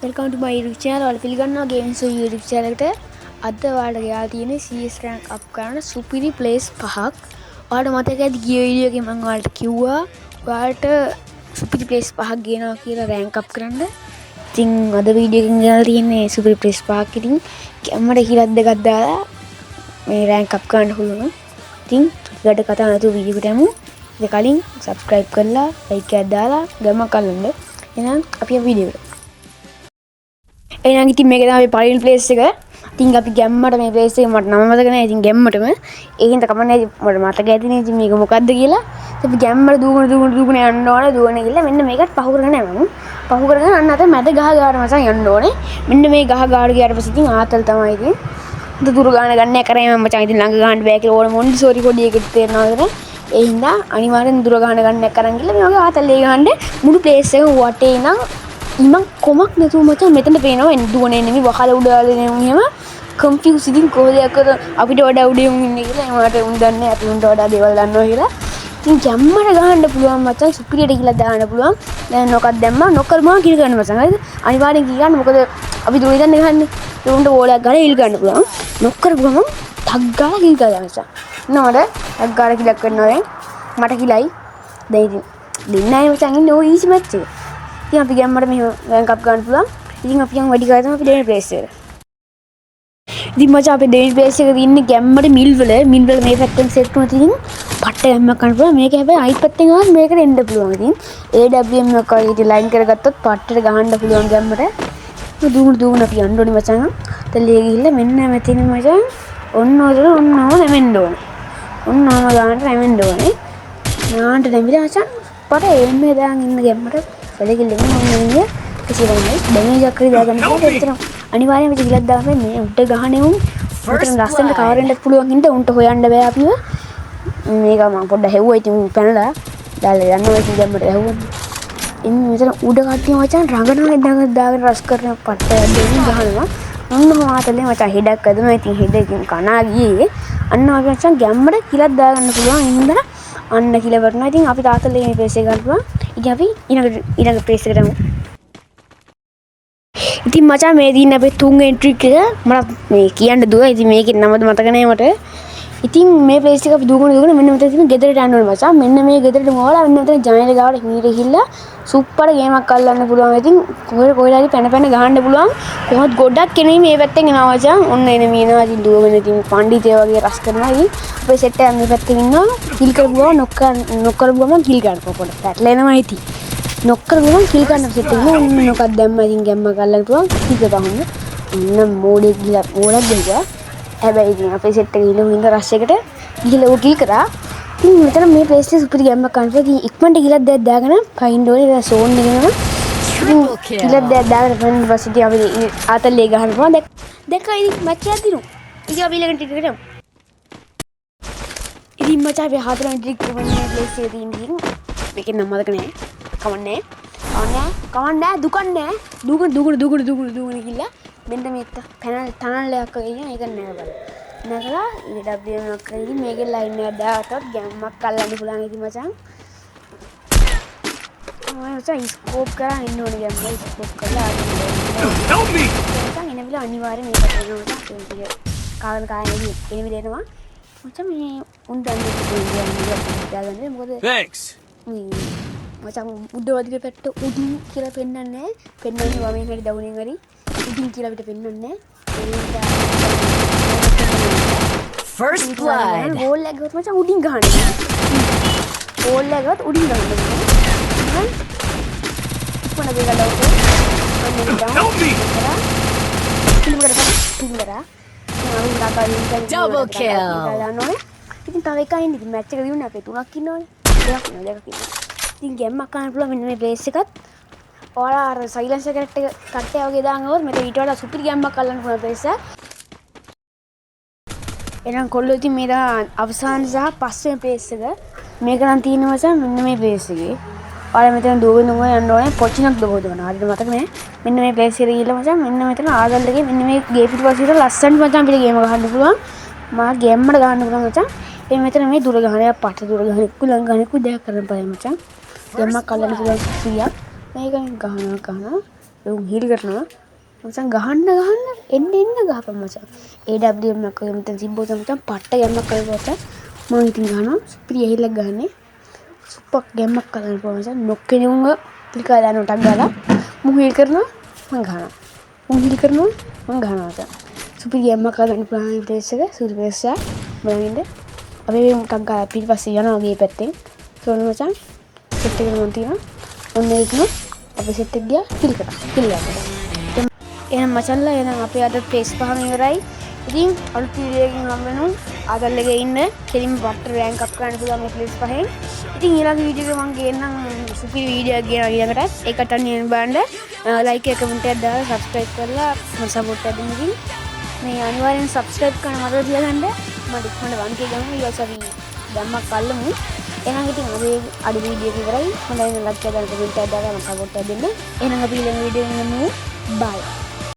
Welcome to my YouTube channel. ඔයාලා පිළිගන්නවා Games on YouTube channel එකට. අද ඔයාලට ගෙයා තියෙන්නේ CS rank up කරන සුපිරි plays 5ක්. ඔයාලට මතක ඇති ගිය වීඩියෝ එකේ මම ඔයාලට කිව්වා ඔයාලට සුපිරි plays 5ක් ගේනවා කියලා rank up කරන්න. ඉතින් අද වීඩියෝ එකෙන් ගෙනල්ලා තියෙන්නේ සුපිරි plays 5ක්. ඉතින් කැමරට කිලක් දෙකක් දාලා මේ rank up කරන්න පුළුවන්. ඉතින් ඊට කතා නැතුව වීඩියෝ එකට යමු. ඒ කලින් subscribe කරලා like එකක් දාලා ගමක් අල්ලන්න. එහෙනම් අපි වීඩියෝ එකට එහෙනම් ඉතින් මේක තමයි පළවෙනි ප්ලේස් එක. ඉතින් අපි ගැම්මට මේ ප්ලේස් එක මට නම මතක නැහැ. ඉතින් ගැම්මටම ඒකින් තමයි මට මතක ඇතිනේ ඉතින් මේක මොකද්ද කියලා. ඉතින් අපි ගැම්මට දුවගෙන යන්න ඕනේ. දුවගෙන ගිහලා මෙන්න මේකට පහු කරගෙන යමු. පහු කරගෙන අන්න අතේ මැද ගහ ගාන මසන් යන්න ඕනේ. මෙන්න මේ ගහ ගාඩ ගියාට පස්සේ ඉතින් ආතල් තමයි ඉතින්. දුර ගාන ගන්න කරේ මම මචං ඉතින් ළඟ ගන්න බෑ කියලා ඕන මොන්ඩිසෝරි පොඩි එකෙක් තේරෙනවද? ඒ හින්දා අනිවාර්යෙන් දුර ගාන ගන්න කරන් ගිහලා මේ වගේ ආතල් ඒ ගහන්න මුළු ප්ලේස් එක වටේ නම් ඉමන් කොමක් නැතුව මචං මෙතන පේනවා එන්න දුවනේ නෙමෙයි වහල උඩාලේ නෙමෙයි එහෙම කන්ෆියුස් ඉතින් කොහොමද අපිට වඩා උඩේ උන් ඉන්නේ කියලා එමාට උන් දන්නේ අපි උන්ට වඩා දේවල් දන්නවා කියලා ඉතින් ගැම්මට ගහන්න පුළුවන් මචං සුපිරියට කියලා දාන්න පුළුවන් දැන් නොකක් දැම්මා නොකල්මා කිල් ගන්න මචං හරිද අනිවාර්යෙන් කිල් ගන්න මොකද අපි දුර ඉඳන් ගහන්නේ ඒ උන්ට ඕලයක් ගාලා හිල් ගන්න පුළුවන් නොකරපුවම ටක් ගාලා කිල් ගන්න මචං නෝඩ ටක් ගාලා කිලක් කරනවා දැන් මට කිලයි දැන් ඉතින් දෙන්නයි මචං ඉන්නේ ඔය ඊසි මැච් එක ඉතින් අපි ගැම්මට මෙහෙම රෑන්ක් අප් ගන්න පුළුවන්. ඉතින් අපි යන් වැඩි කරලා තමයි අපි දෙවෙනි ප්ලේස් එකට. ඉතින් මචං අපි දෙවෙනි ප්ලේස් එකේ ඉන්නේ ගැම්මට මිල් වල මේ පැත්තෙන් සෙට් වුණා ඉතින් පට්ට ගැම්මක් ගන්න පුළුවන්. මේක හැබැයි අයිත් පැත්තෙන් ආවත් මේකට එන්න පුළුවන්. ඉතින් AWM එක වගේ ලයින් කරගත්තොත් පට්ටට ගහන්න පුළුවන් ගැම්මට. දුවන අපි යන්න ඕනේ මචං. තල්ලේ ගිහිල්ලා මෙන්න මෙතන මචං ඔන්නම නැමෙන්න ඕනේ. ඔන්නම ගන්නට නැමෙන්න ඕනේ. නාන්න නැමිලා මචං පට එන්නේ දාන් ඉන්න ගැම්මට වැඩකිල්ලෙම මොන්නේ කිසිවන්නේ ඩැමේජ් එකක් හරි දාගන්න පුළුවන් එතන අනිවාර්යයෙන්ම කිලක් දාගන්න මේ උඩ ගහනේ උන් උන්ට ලස්සනට කවර් වෙන්නත් පුළුවන් හින්දා උන්ට හොයන්න බෑ අපිව මේක මම පොඩ්ඩක් හෙව්වා ඉතින් පැනලා දාලා යනවා ඉතින් ගැම්මට හෙව්වා ඉතින් මෙතන උඩ කට්ටිය මචං රඟනවා දාගෙන රස් කරන පට්ට දෙන්නේ ගහනවා ඔන්න මාතලේ මචං හෙඩක් අදනවා ඉතින් හෙඩකින් කනා ගියේ අන්න අපි මචං ගැම්මට කිලක් දාගන්න පුළුවන් හින්දා අන්න කිල වරනවා ඉතින් අපි තාත්තලේ මේ පේස් එක ගන්න පුළුවන් ඉතින් අපි ඊළඟ පේස් එකට යමු ඉතින් මචං මේ දින අපේ තුන්වෙනි ට්‍රික් එක මට මේ කියන්න දුවා ඉතින් මේකේ නමද මතක නැහැ මට ඉතින් මේ ප්ලේස් එක අපි දුවගෙන මෙන්න මෙතන තියෙන ගෙදරට යන්න ඕනේ මචං මෙන්න මේ ගෙදරට මොවලා මෙන්න මෙතන ජනේල ගාවට හිමීට ගිහිල්ලා සුප්පර ගේමක් අල්ලන්න පුළුවන් ඉතින් කොහෙද හරි පැන ගහන්න පුළුවන් කොහොමද ගොඩක් කෙනෙක් මේ පැත්තෙන් එනවා මචං ඔන්න එනේ එනවා ඉතින් දුවගෙන ඉතින් පණ්ඩිතය වගේ රස් කරනවා ඉතින් අපේ සෙට් එක මේ පැත්තේ ඉන්නවා කිල් කරගුවා නොක් කරගුවම කිල් ගන්න පොඩ පැටලෙනවා ඉතින් නොක් කරගුවම කිල් ගන්න සෙට් එක ඉන්න මොකක්ද දැම්මා ඉතින් ගැම්මක් අල්ලන්න පුළුවන් කිල් ගහන්න ඔන්න මෝඩෙක් ගිහලා ඕලක් ගිහලා හැබැයි ඉතින් අපේ සෙට් එකේ ඉන්න හින්දා රෂ් එකට ගිහලා ඔය කිල් කරා ඉතින් මෙතන මේ ප්ලේස් එකේ සුපිරි ගැම්මක් ගන්න ඉතින් ඉක්මනට ගිහලා දෙයක් දාගෙන පයින් ඕනේ දැන් සෝන් එකේම ගිහලා දෙයක් දාගෙන පයින් පස්සේ ඉතින් අපි ආතල්ලේ ගහන්න පුළුවන් දැක්කා ඉතින් මැච් එකක් දිනු ඉතින් අපි ඊළඟ ටික කරමු ඉතින් මචං අපි හතරවෙනි ට්‍රික් එක වෙන්නේ ප්ලේස් එකේ තියෙන ඉතින් මේකේ නම් මතක නැහැ කවන්නේ දුකන්නේ දුගුණ ගිහලා මෙන්න මේක ටනල් එකක් වගේ ඒක නෑ බලන්න නැගලා AWM එකක් කරගෙන මේකේ ලයින් එකක් දාගත්තොත් ගැම්මක් අල්ලන්න පුළුවන් ඉතින් මචං මචං ස්කෝප් කරා ඉන්න ඕනේ ගැම්ම ස්කෝප් කරලා මචං එනවිල අනිවාර්යෙන් මේකට එනවා මචං කාගෙන කාගෙන එනවිල එනවා මචං මේ උන් දන්නේ මොකද thanks මචං උඩවදින පැත්ත උඩින් කියලා පෙන්නන්නේ වමෙන් හරි දකුණෙන් හරි උඩින් කියලා අපිට පෙන්නන්නේ first blood ගෝල් එක ගත්තොත් මචං උඩින් ගහන්නේ ගෝල් එක ගත්තොත් උඩින් ගහන්නේ කොහොමද මේක ලව්ව double kill ඉතින් තව එකයි ඉන්නේ මැච් එක දිනුනේ අපේ තුනක් ඉන්නවනේ දෙකක් ඉතින් ගැම්මක් ගන්න පුළුවන් මෙන්න මේ ප්ලේස් එකත් ඔයාලා අර සයිලන්සර් කට්ටය වගේ දාන් આવොත් මෙතන ඊට වඩා සුපිරි ගැම්මක් අල්ලන්න පුළුවන් ප්ලේස් එක එහෙනම් කොල්ලෝ ඉතින් මේ දා අවසාන සහ පස්වෙනි ප්ලේස් එක මේක නම් තියෙනවා මචං මෙන්න මේ ප්ලේස් එකේ ඔයාලා මෙතන දුවගෙන යන්න ඕනේ පොචිනක් දුවනවා හරියට මතක නෑ මෙන්න මේ ප්ලේස් එකට ගිහලා මචං මෙන්න මෙතන ආදල් එකේ මෙන්න මේ ගේ පිටිපස්සේ ලස්සනට මචං අපිට ගේම ගහන්න පුළුවන් මා ගැම්මට ගහන්න පුළුවන් මචං ඒ මෙතන මේ දුර ගහනයක් පට දුර ගහනයක් කුලං ගහනයක් දෙයක් කරන්න බෑ මචං ගැම්මක් අල්ලන්න පුළුවන් 100ක් මේකෙන් ගහනවා උන් හීල් කරනවා මචං ගහන්න එන්න ගහපන් මචං AWM එකක් වගේ මෙතන තිබ්බොත් මචං පට්ට ගැම්මක් කරගත්ත මම ඉතින් ගහනවා සුපිරි ඇහිල්ලක් ගහන්නේ සුප්පක් ගැම්මක් කරන්න පුළුවන් මචං නොක්කේ උන්ව ක්ලිකා දාන උටක් ගාලා මම හීල් කරනවා මම ගහනවා මම හීල් කරනවා මම ගහනවා මචං සුපිරි ගැම්මක් කරන්න පුළුවන් ප්ලේස් එක සුපිරි ප්ලේස් එක බලන්න අපි මේ උටක් ගාලා පිටිපස්සේ යනවා ගේ පැත්තෙන් සෝන මචං සෙට් එක මන් තියනවා ඔන්න ඒක අපි සෙට් එක ගියා කිල් කරා කිල් ගන්නවා එහෙනම් මචංලා එහෙනම් අපි අද ප්ලේස් පහම ඉවරයි ඉතින් අලුත් වීඩියෝ එකකින් හම් වෙනවා ආදල් එකේ ඉන්න කෙලින්ම පට්ට රෑන්ක් අප් කරන්න පුළුවන් මේ ප්ලේස් පහෙන් ඉතින් ඊළඟ වීඩියෝ එක මම ගේන්නම් සුපිරි වීඩියෝ එකක් ගෙනවා ඊළඟටත් ඒකට අනිවාර්යෙන් බලන්න ලයික් එක කමෙන්ට් එකක් දාලා සබ්ස්ක්‍රයිබ් කරලා මට සපෝට් එකක් දෙන්න ඉතින් මේ අනිවාර්යෙන් සබ්ස්ක්‍රයිබ් කරන්න මතක තියාගන්න මම ඉක්මනට 1K ගමු ඊට පස්සේ අපි දැම්මක් අල්ලමු එහෙනම් ඉතින් අපේ අද වීඩියෝ එක ඉවරයි හොඳයි නම් ලයික් කරලා කමෙන්ට් එකක් දාලා මට සපෝට් එකක් දෙන්න එහෙනම් අපි ඊළඟ වීඩියෝ එකෙන් බලමු බයි